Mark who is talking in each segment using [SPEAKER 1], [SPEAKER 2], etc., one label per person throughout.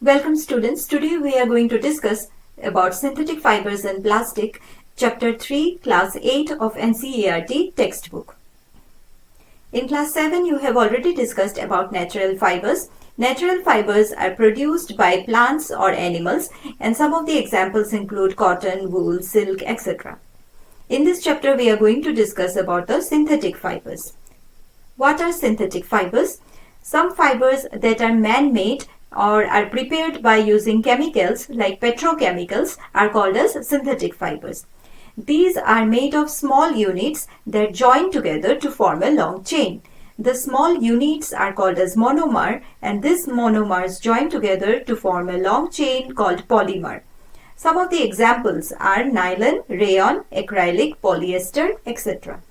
[SPEAKER 1] Welcome students. Today we are going to discuss about synthetic fibers and plastic, chapter 3, class 8 of NCERT textbook. In class 7 you have already discussed about natural fibers. Natural fibers are produced by plants or animals, and some of the examples include cotton, wool, silk, etc. In this chapter we are going to discuss about the synthetic fibers. What are synthetic fibers? Some fibers that are man-made or are prepared by using chemicals like petrochemicals are called as synthetic fibers. These are made of small units that join together to form a long chain. The small units are called as monomer, and these monomers join together to form a long chain called polymer. Some of the examples are nylon, rayon, acrylic, polyester, etc.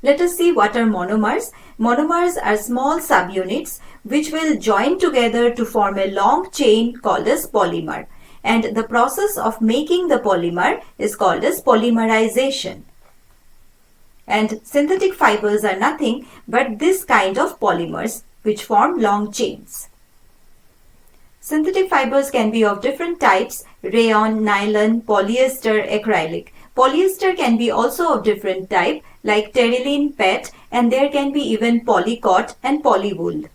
[SPEAKER 1] Let us see what are monomers. Monomers are small subunits which will join together to form a long chain called as polymer. And the process of making the polymer is called as polymerization. And synthetic fibers are nothing but this kind of polymers which form long chains. Synthetic fibers can be of different types: rayon, nylon, polyester, acrylic. Polyester can be also of different type like terylene, PET, and there can be even polycot and polywool.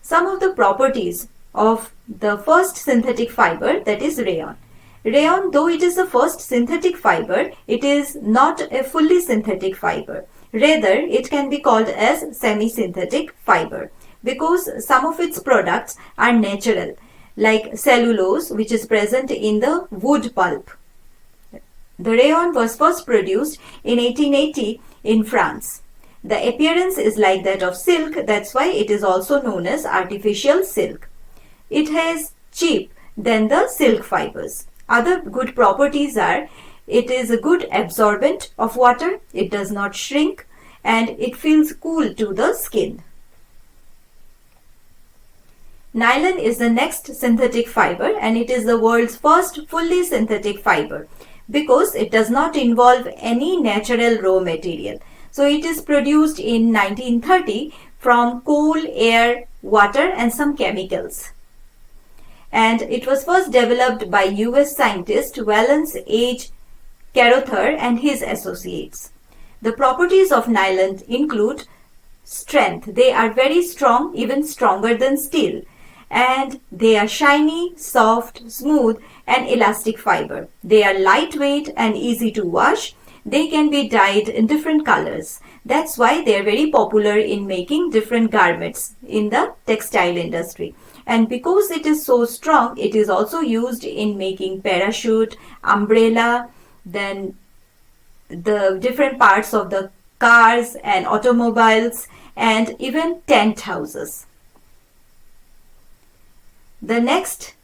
[SPEAKER 1] Some of the properties of the first synthetic fiber, that is rayon. Rayon, though it is the first synthetic fiber, it is not a fully synthetic fiber. Rather, it can be called as semi-synthetic fiber because some of its products are natural, like cellulose, which is present in the wood pulp. The rayon was first produced in 1880 in France. The appearance is like that of silk, that's why it is also known as artificial silk. It has cheap than the silk fibers. Other good properties are it is a good absorbent of water, it does not shrink, and it feels cool to the skin. Nylon is the next synthetic fiber, and it is the world's first fully synthetic fiber because it does not involve any natural raw material. So it is produced in 1930 from coal, air, water and some chemicals. And it was first developed by US scientist Valence H. Carruthers and his associates. The properties of nylon include strength. They are very strong, even stronger than steel. And they are shiny, soft, smooth and elastic fiber. They are lightweight and easy to wash. They can be dyed in different colors. That's why they are very popular in making different garments in the textile industry. And because it is so strong, it is also used in making parachute, umbrella, then the different parts of the cars and automobiles, and even tent houses. The next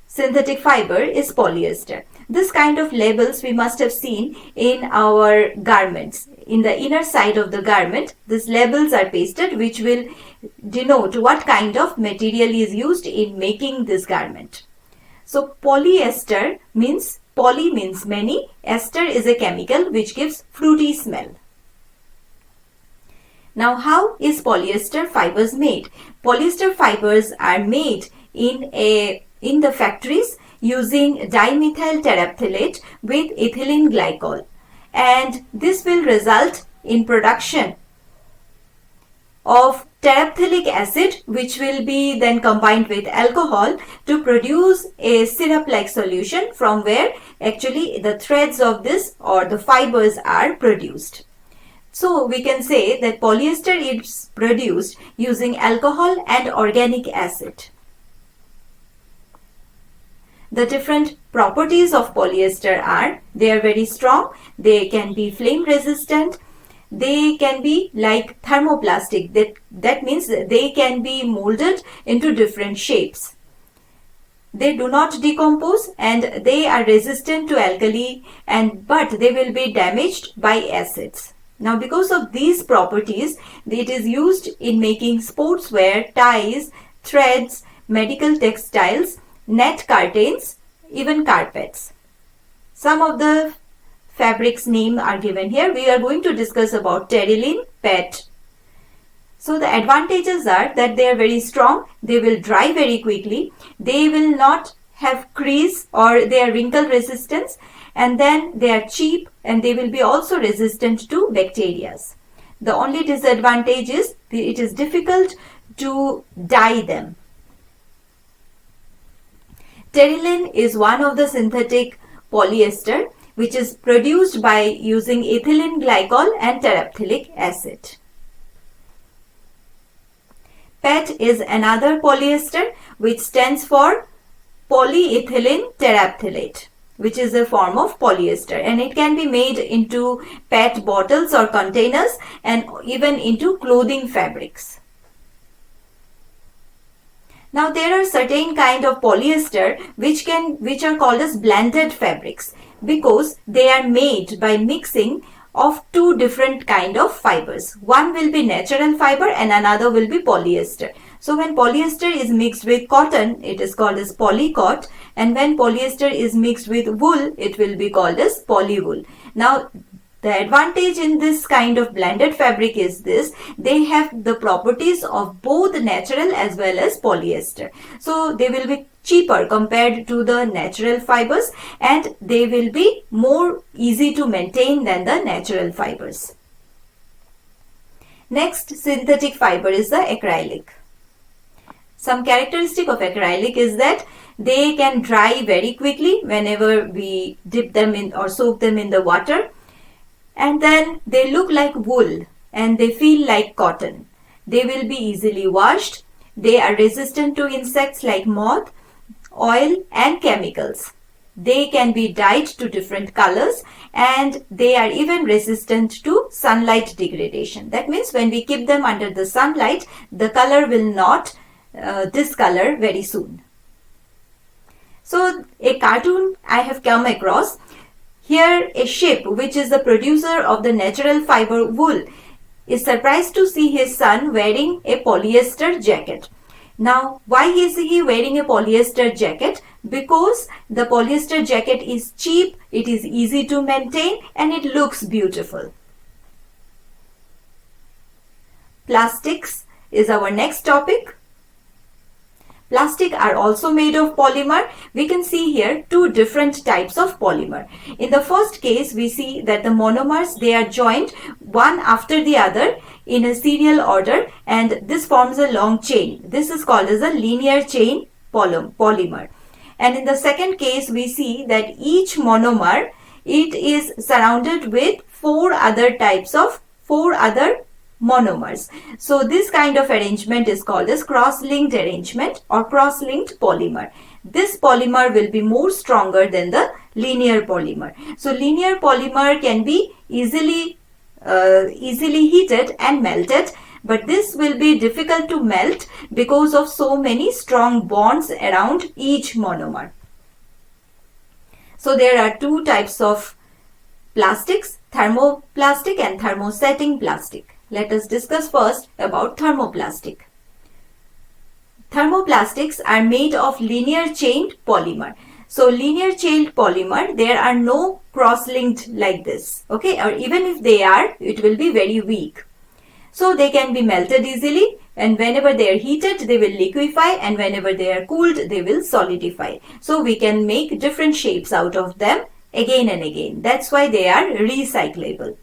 [SPEAKER 1] synthetic fiber is polyester. This kind of labels we must have seen in our garments. In the inner side of the garment, these labels are pasted which will denote what kind of material is used in making this garment. So polyester means, poly means many, ester is a chemical which gives fruity smell. Now how is polyester fibers made? Polyester fibers are made in the factories using dimethyl terephthalate with ethylene glycol, and this will result in production of terephthalic acid which will be then combined with alcohol to produce a syrup-like solution from where actually the threads of this or the fibers are produced. So we can say that polyester is produced using alcohol and organic acid. The different properties of polyester are, they are very strong, they can be flame resistant, they can be like thermoplastic, that means they can be molded into different shapes. They do not decompose and they are resistant to alkali, but they will be damaged by acids. Now because of these properties, it is used in making sportswear, ties, threads, medical textiles, net curtains, even carpets. Some of the fabrics name are given here. We are going to discuss about terylene, PET. So the advantages are that they are very strong, they will dry very quickly, they will not have crease or they are wrinkle resistance, and then they are cheap and they will be also resistant to bacteria. The only disadvantage is it is difficult to dye them. Terylene is one of the synthetic polyester which is produced by using ethylene glycol and terephthalic acid. PET is another polyester which stands for polyethylene terephthalate, which is a form of polyester, and it can be made into PET bottles or containers and even into clothing fabrics. Now there are certain kind of polyester which are called as blended fabrics because they are made by mixing of two different kind of fibers. One will be natural fiber and another will be polyester. So when polyester is mixed with cotton, it is called as polycot, and when polyester is mixed with wool, it will be called as polywool. Now the advantage in this kind of blended fabric is this: they have the properties of both natural as well as polyester. So they will be cheaper compared to the natural fibers and they will be more easy to maintain than the natural fibers. Next synthetic fiber is the acrylic. Some characteristic of acrylic is that they can dry very quickly whenever we dip them in or soak them in the water, and then they look like wool and they feel like cotton. They will be easily washed. They are resistant to insects like moth, oil and chemicals. They can be dyed to different colors and they are even resistant to sunlight degradation. That means when we keep them under the sunlight, the color will not discolor very soon. So a cartoon I have come across. Here a sheep, which is the producer of the natural fiber wool, is surprised to see his son wearing a polyester jacket. Now, why is he wearing a polyester jacket? Because the polyester jacket is cheap, it is easy to maintain and it looks beautiful. Plastics is our next topic. Plastic are also made of polymer. We can see here two different types of polymer. In the first case, we see that the monomers, they are joined one after the other in a serial order and this forms a long chain. This is called as a linear chain polymer. And in the second case, we see that each monomer, it is surrounded with four other monomers. So this kind of arrangement is called as cross-linked arrangement or cross-linked polymer. This polymer will be more stronger than the linear polymer. So linear polymer can be easily heated and melted, but this will be difficult to melt because of so many strong bonds around each monomer. So there are two types of plastics, thermoplastic and thermosetting plastic. Let us discuss first about thermoplastic. Thermoplastics are made of linear chained polymer. So linear chained polymer, there are no cross-linked like this. Okay, or even if they are, it will be very weak. So they can be melted easily, and whenever they are heated, they will liquefy, and whenever they are cooled, they will solidify. So we can make different shapes out of them again and again. That's why they are recyclable.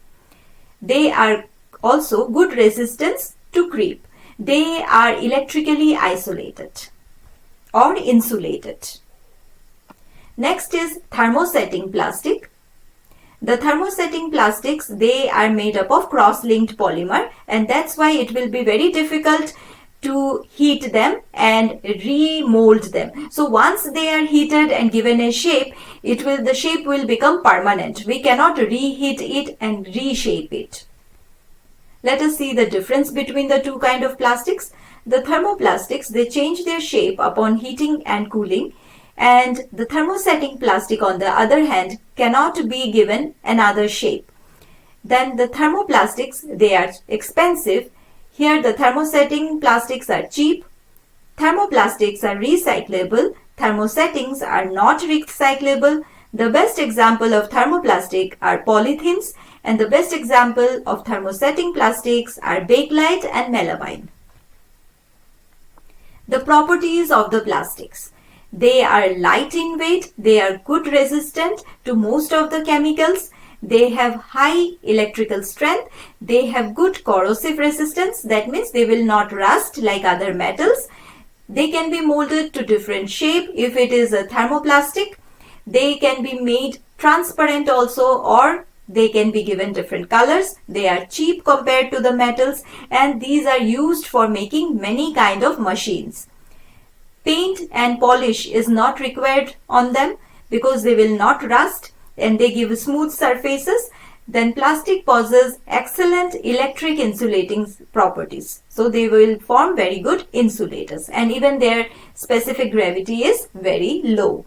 [SPEAKER 1] They are also good resistance to creep. They are electrically isolated or insulated. Next is thermosetting plastic. The thermosetting plastics, they are made up of cross-linked polymer, and that's why it will be very difficult to heat them and remold them. So once they are heated and given a shape, the shape will become permanent. We cannot reheat it and reshape it. Let us see the difference between the two kind of plastics. The thermoplastics, they change their shape upon heating and cooling, and the thermosetting plastic on the other hand cannot be given another shape. Then the thermoplastics, they are expensive. Here the thermosetting plastics are cheap. Thermoplastics are recyclable. Thermosettings are not recyclable. The best example of thermoplastic are polythenes, And the best example of thermosetting plastics are bakelite and melamine. The properties of the plastics. They are light in weight, they are good resistant to most of the chemicals, they have high electrical strength, they have good corrosive resistance, that means they will not rust like other metals. They can be molded to different shape if it is a thermoplastic. They can be made transparent also, or they can be given different colors. They are cheap compared to the metals, and these are used for making many kind of machines. Paint and polish is not required on them because they will not rust and they give smooth surfaces. Then plastic possesses excellent electric insulating properties. So they will form very good insulators, and even their specific gravity is very low.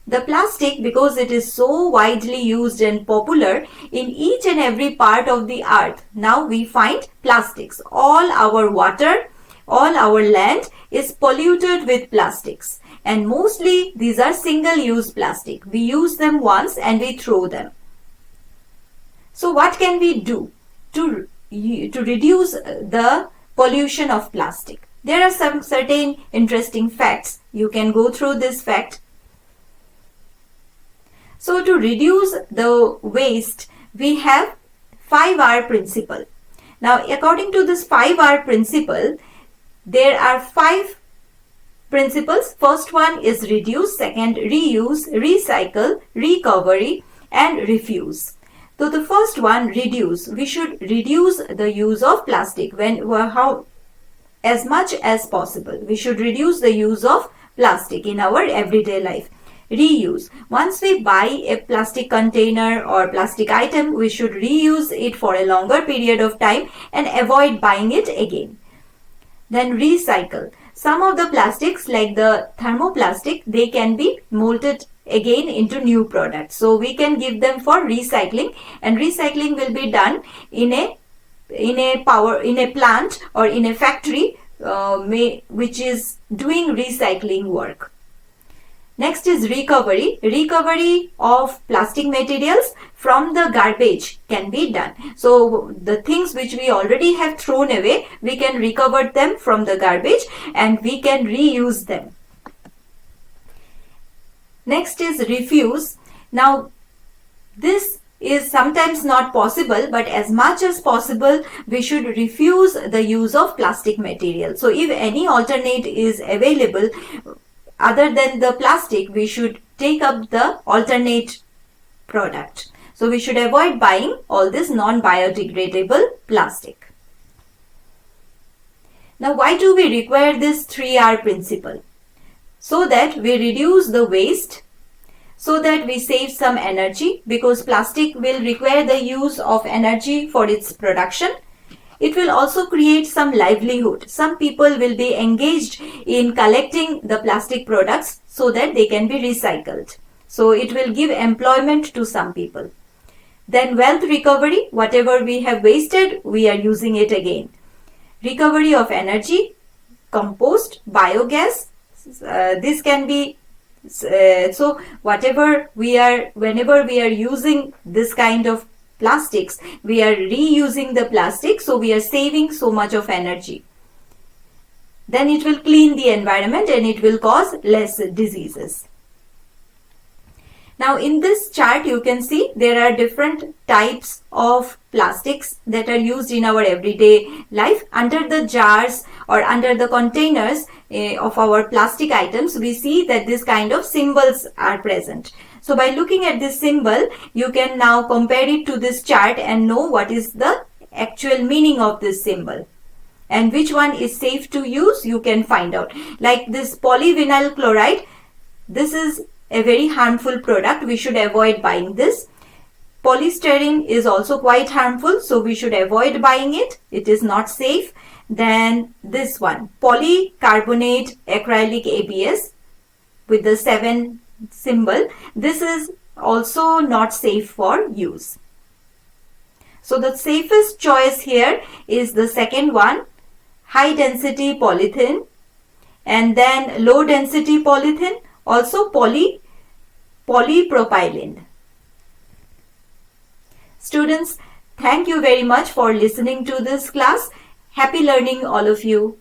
[SPEAKER 1] The plastic, because it is so widely used and popular in each and every part of the earth, now we find plastics. All our water, all our land is polluted with plastics, and mostly these are single-use plastic. We use them once and we throw them. So what can we do to reduce the pollution of plastic? There are some certain interesting facts. You can go through this fact. So to reduce the waste, we have 5R principle. Now according to this 5R principle, there are 5 principles. First one is reduce, second reuse, recycle, recovery and refuse. So the first one, reduce. We should reduce the use of plastic as much as possible. We should reduce the use of plastic in our everyday life. Reuse. Once we buy a plastic container or plastic item, we should reuse it for a longer period of time and avoid buying it again. Then recycle. Some of the plastics like the thermoplastic, they can be molded again into new products. So we can give them for recycling, and recycling will be done in a plant or in a factory which is doing recycling work. Next is recovery. Recovery of plastic materials from the garbage can be done. So the things which we already have thrown away, we can recover them from the garbage and we can reuse them. Next is refuse. Now this is sometimes not possible, but as much as possible we should refuse the use of plastic material. So if any alternate is available other than the plastic, we should take up the alternate product. So we should avoid buying all this non-biodegradable plastic. Now why do we require this 3R principle? So that we reduce the waste, so that we save some energy, because plastic will require the use of energy for its production. It will also create some livelihood. Some people will be engaged in collecting the plastic products so that they can be recycled. So it will give employment to some people. Then wealth recovery, whatever we have wasted, we are using it again. Recovery of energy, compost, biogas, this can be, so whenever we are using this kind of plastics, we are reusing the plastic, so we are saving so much of energy. Then it will clean the environment and it will cause less diseases. Now in this chart you can see there are different types of plastics that are used in our everyday life. Under the jars or under the containers of our plastic items, we see that this kind of symbols are present. So by looking at this symbol, you can now compare it to this chart and know what is the actual meaning of this symbol. And which one is safe to use, you can find out. Like this polyvinyl chloride, this is a very harmful product. We should avoid buying this. Polystyrene is also quite harmful, so we should avoid buying it. It is not safe. Then this one, polycarbonate acrylic ABS with the 7 symbol. This is also not safe for use. So the safest choice here is the second one, high density polythene, and then low density polythene, also polypropylene. Students, thank you very much for listening to this class. Happy learning all of you.